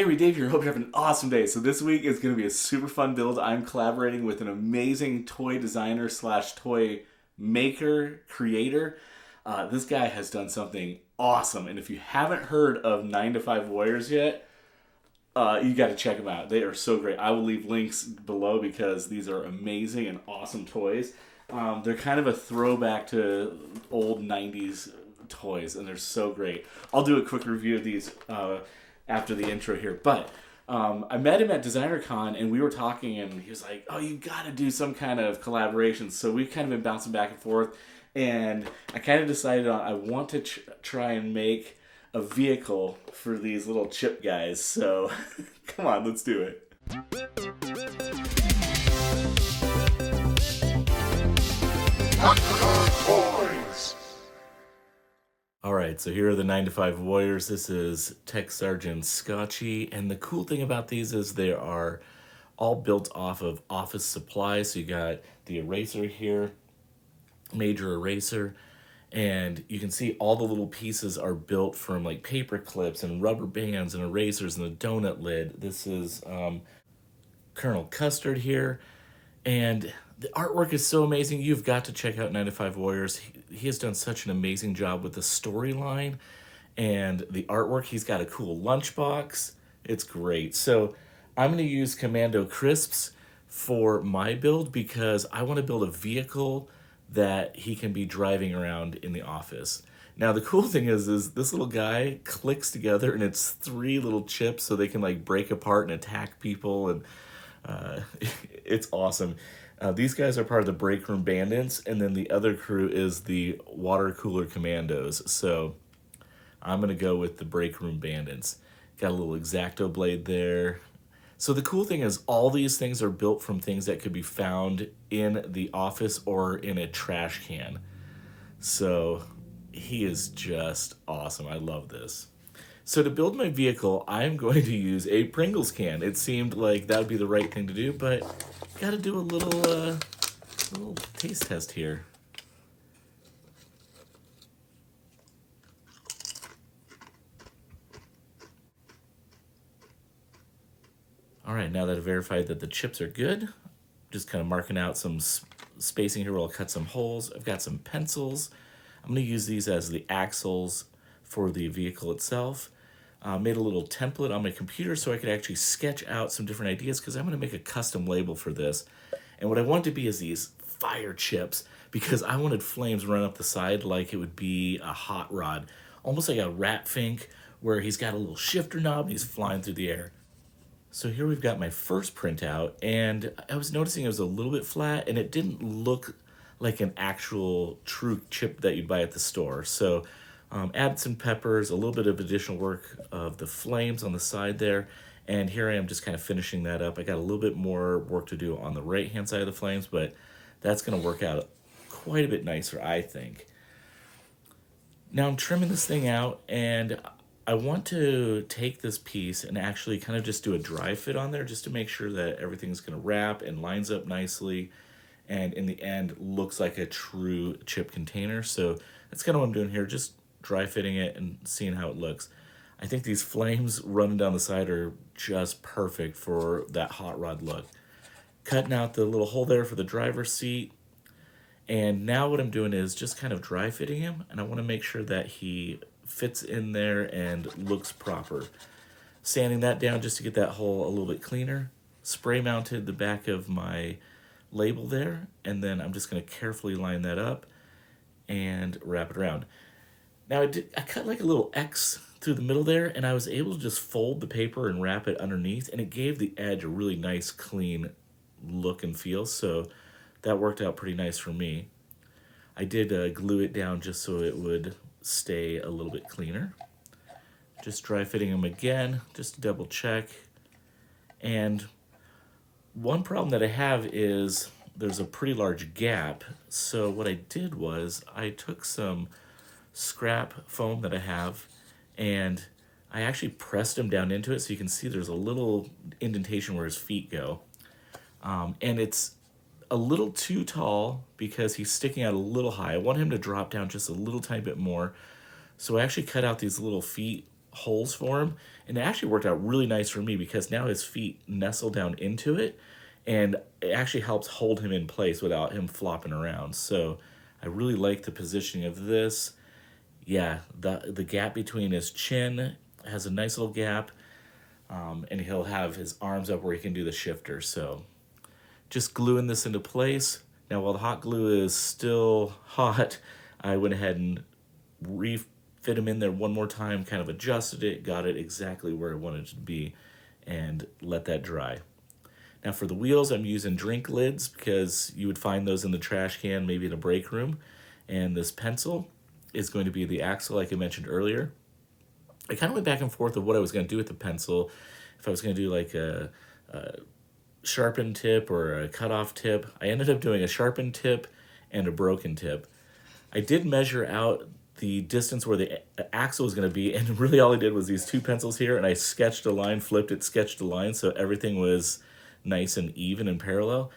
Jeremy, Dave here. Hope you're having an awesome day. So this week is going to be a super fun build. I'm collaborating with an amazing toy designer slash toy maker creator. This guy has done something awesome, and if you haven't heard of 9 to 5 Warriors yet, you got to check them out. They are so great. I will leave links below because these are amazing and awesome toys. They're kind of a throwback to old 90s toys, and they're so great. I'll do a quick review of these after the intro here, but I met him at DesignerCon, and we were talking, and he was like, oh, you got to do some kind of collaboration. So we've kind of been bouncing back and forth, and I kind of decided on I want to try and make a vehicle for these little chip guys. So come on, let's do it. Alright, so here are the 9 to 5 Warriors. This is Tech Sergeant Scotchy, and the cool thing about these is they are all built off of office supplies. So you got the eraser here, major eraser, and you can see all the little pieces are built from like paper clips and rubber bands and erasers and a donut lid. This is Colonel Custard here, and the artwork is so amazing. You've got to check out 9 to 5 Warriors. He has done such an amazing job with the storyline and the artwork. He's got a cool lunchbox. It's great. So I'm going to use Commando Crisps for my build because I want to build a vehicle that he can be driving around in the office. Now the cool thing is this little guy clicks together, and it's 3 little chips so they can like break apart and attack people, and it's awesome. These guys are part of the Break Room Bandits, and then the other crew is the Water Cooler Commandos. So I'm going to go with the Break Room Bandits. Got a little X-Acto blade there. So the cool thing is all these things are built from things that could be found in the office or in a trash can. So he is just awesome. I love this. So to build my vehicle, I'm going to use a Pringles can. It seemed like that would be the right thing to do, but got to do a little taste test here. All right, now that I've verified that the chips are good, just kind of marking out some spacing here where I'll cut some holes. I've got some pencils. I'm going to use these as the axles for the vehicle itself. Made a little template on my computer so I could actually sketch out some different ideas because I'm going to make a custom label for this. And what I want to be is these fire chips because I wanted flames run up the side like it would be a hot rod. Almost like a Rat Fink where he's got a little shifter knob and he's flying through the air. So here we've got my first printout, and I was noticing it was a little bit flat and it didn't look like an actual true chip that you'd buy at the store. So added some peppers, a little bit of additional work of the flames on the side there, and here I am just kind of finishing that up. I got a little bit more work to do on the right hand side of the flames, but that's going to work out quite a bit nicer, I think. Now I'm trimming this thing out, and I want to take this piece and actually kind of just do a dry fit on there just to make sure that everything's going to wrap and lines up nicely, and in the end looks like a true chip container. So that's kind of what I'm doing here, just dry fitting it and seeing how it looks. I think these flames running down the side are just perfect for that hot rod look. Cutting out the little hole there for the driver's seat. And now what I'm doing is just kind of dry fitting him, and I want to make sure that he fits in there and looks proper. Sanding that down just to get that hole a little bit cleaner. Spray mounted the back of my label there, and then I'm just going to carefully line that up and wrap it around. Now I cut like a little X through the middle there, and I was able to just fold the paper and wrap it underneath, and it gave the edge a really nice clean look and feel, so that worked out pretty nice for me. I did glue it down just so it would stay a little bit cleaner. Just dry fitting them again, just to double check. And one problem that I have is there's a pretty large gap, so what I did was I took some scrap foam that I have, and I actually pressed him down into it so you can see there's a little indentation where his feet go. And it's a little too tall because he's sticking out a little high. I want him to drop down just a little tiny bit more. So I actually cut out these little feet holes for him. And it actually worked out really nice for me because now his feet nestle down into it, and it actually helps hold him in place without him flopping around. So I really like the positioning of this. Yeah, the gap between his chin has a nice little gap, and he'll have his arms up where he can do the shifter. So just gluing this into place. Now, while the hot glue is still hot, I went ahead and refit him in there one more time, kind of adjusted it, got it exactly where I wanted it to be, and let that dry. Now for the wheels, I'm using drink lids because you would find those in the trash can, maybe in a break room. And this pencil is going to be the axle like I mentioned earlier. I kind of went back and forth of what I was going to do with the pencil. If I was going to do like a sharpened tip or a cutoff tip. I ended up doing a sharpened tip and a broken tip. I did measure out the distance where the axle was going to be, and really all I did was these two pencils here, and I sketched a line, flipped it, sketched a line, so everything was nice and even and parallel.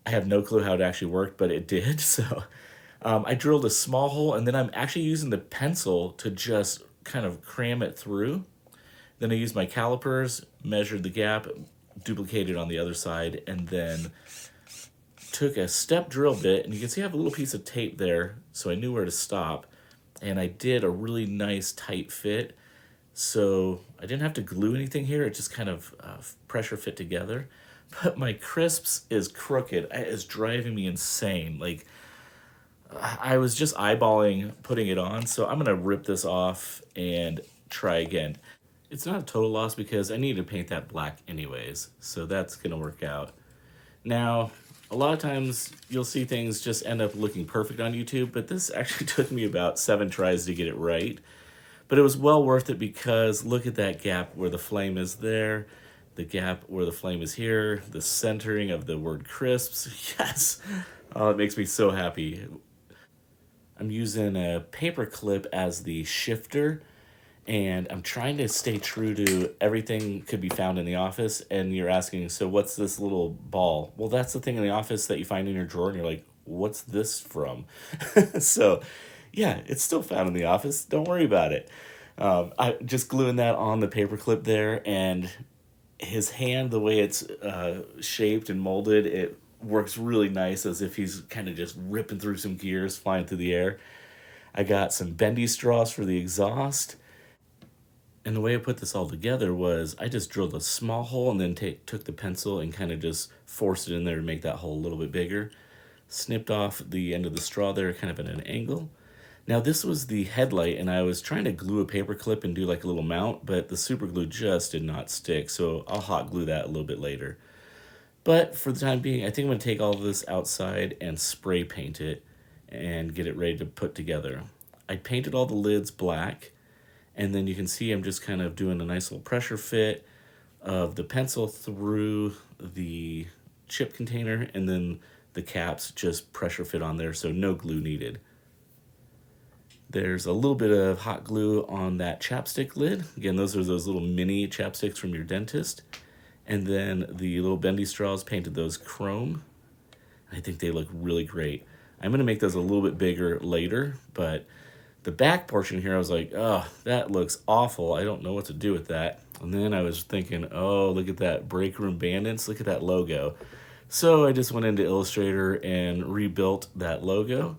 I have no clue how it actually worked, but it did. So I drilled a small hole, and then I'm actually using the pencil to just kind of cram it through. Then I used my calipers, measured the gap, duplicated on the other side, and then took a step drill bit, and you can see I have a little piece of tape there, so I knew where to stop, and I did a really nice tight fit, so I didn't have to glue anything here. It just kind of pressure fit together. But my crisps is crooked. It's driving me insane. Like, I was just eyeballing putting it on, so I'm gonna rip this off and try again. It's not a total loss because I need to paint that black anyways, so that's gonna work out. Now, a lot of times you'll see things just end up looking perfect on YouTube, but this actually took me about 7 tries to get it right. But it was well worth it because look at that gap where the flame is there, the gap where the flame is here, the centering of the word crisps. Yes! Oh, it makes me so happy. I'm using a paper clip as the shifter, and I'm trying to stay true to everything could be found in the office. And you're asking, so what's this little ball? Well, that's the thing in the office that you find in your drawer, and you're like, what's this from? So, yeah, it's still found in the office. Don't worry about it. I just gluing that on the paper clip there, and his hand, the way it's shaped and molded, it works really nice as if he's kind of just ripping through some gears, flying through the air. I got some bendy straws for the exhaust. And the way I put this all together was I just drilled a small hole and then took the pencil and kind of just forced it in there to make that hole a little bit bigger. Snipped off the end of the straw there, kind of at an angle. Now this was the headlight, and I was trying to glue a paper clip and do like a little mount, but the super glue just did not stick, so I'll hot glue that a little bit later. But for the time being, I think I'm going to take all of this outside and spray paint it and get it ready to put together. I painted all the lids black, and then you can see I'm just kind of doing a nice little pressure fit of the pencil through the chip container, and then the caps just pressure fit on there, so no glue needed. There's a little bit of hot glue on that chapstick lid. Again, those are those little mini chapsticks from your dentist. And then the little bendy straws, painted those chrome. I think they look really great. I'm gonna make those a little bit bigger later, but the back portion here, I was like, oh, that looks awful. I don't know what to do with that. And then I was thinking, oh, look at that Break Room Bandits. Look at that logo. So I just went into Illustrator and rebuilt that logo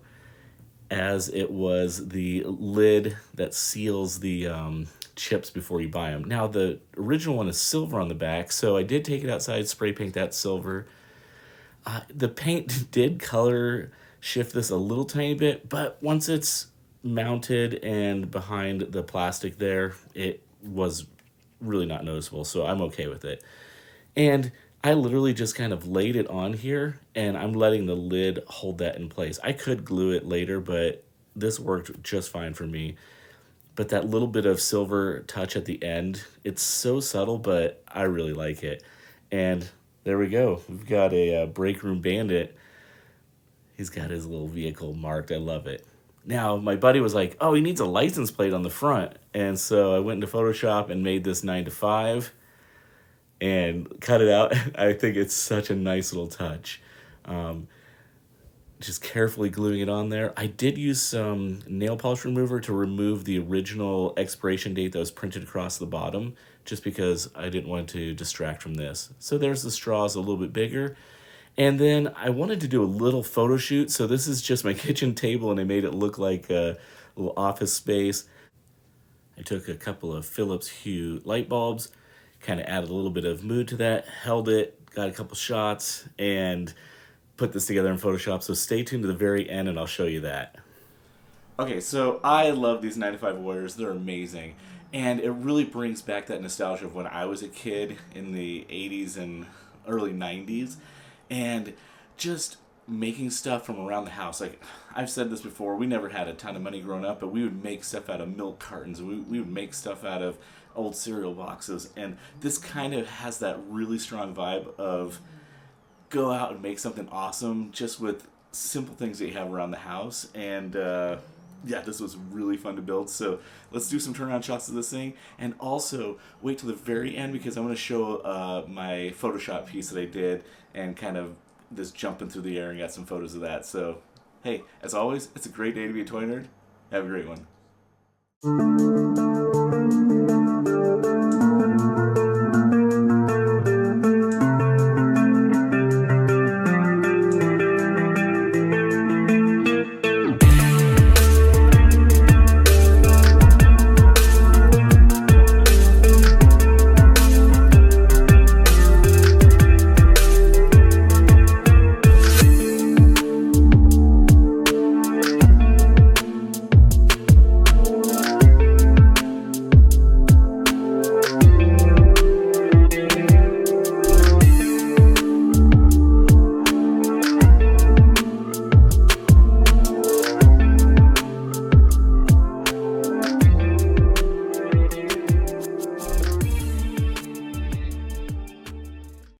as it was the lid that seals the chips before you buy them. Now, the original one is silver on the back, so I did take it outside, spray paint that silver. The paint did color shift this a little tiny bit, but once it's mounted and behind the plastic there, it was really not noticeable, so I'm okay with it. And I literally just kind of laid it on here, and I'm letting the lid hold that in place. I could glue it later, but this worked just fine for me. But that little bit of silver touch at the end, it's so subtle, but I really like it. And there we go. We've got a Break Room Bandit. He's got his little vehicle marked. I love it. Now, my buddy was like, oh, he needs a license plate on the front. And so I went into Photoshop and made this 9 to 5 and cut it out. I think it's such a nice little touch. just carefully gluing it on there. I did use some nail polish remover to remove the original expiration date that was printed across the bottom, just because I didn't want to distract from this. So there's the straws a little bit bigger. And then I wanted to do a little photo shoot. So this is just my kitchen table and I made it look like a little office space. I took a couple of Philips Hue light bulbs, kind of added a little bit of mood to that, held it, got a couple shots, and put this together in Photoshop. So stay tuned to the very end and I'll show you that. Okay, so I love these 9 to 5 Warriors. They're amazing. And it really brings back that nostalgia of when I was a kid in the 80s and early 90s. And just making stuff from around the house. Like, I've said this before, we never had a ton of money growing up, but we would make stuff out of milk cartons. We would make stuff out of old cereal boxes. And this kind of has that really strong vibe of go out and make something awesome just with simple things that you have around the house. And yeah, this was really fun to build. So let's do some turnaround shots of this thing, and also wait till the very end because I want to show my Photoshop piece that I did and kind of just jumping through the air and got some photos of that. So hey, as always, it's a great day to be a toy nerd. Have a great one.